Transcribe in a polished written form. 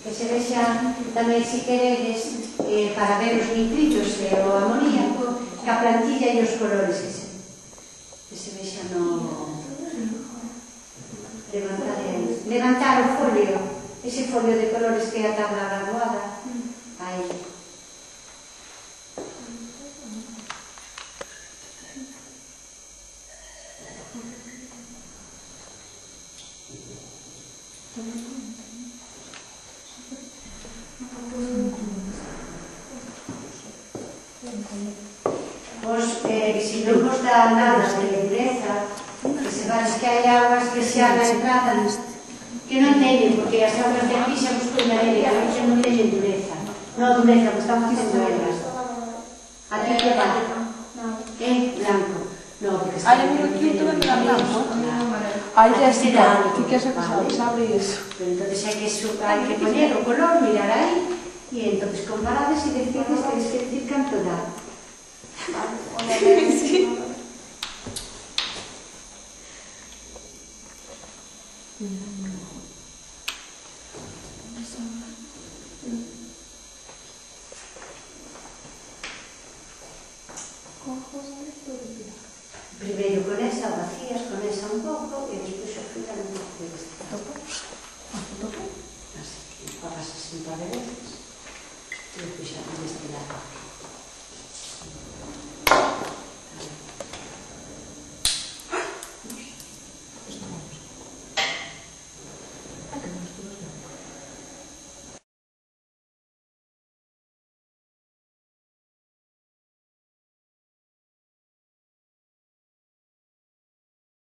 Que se vexa tamén, se queredes, para ver os nitritos e o amoníaco, que a plantilla e os colores que se vexa no... levantar o folio, ese folio de colores que é a tabla graduada, aí. Se non vos dá nada de dureza, que se vais que hai aguas que xa na entrada que non teñen, porque as augas de aquí xa vos coñaré que a veces non teñen dureza, non dureza, vos están facendo elas a ti que va blanco, non, porque está blanco, aí ya está, ti que se abre iso, pero entonces hai que poñer o color, mirar aí e entonces comparades e decides, tenes que decir canto dá. Sí. Primeiro con esa vacías, con esa un pouco e despois o final un pouco extra.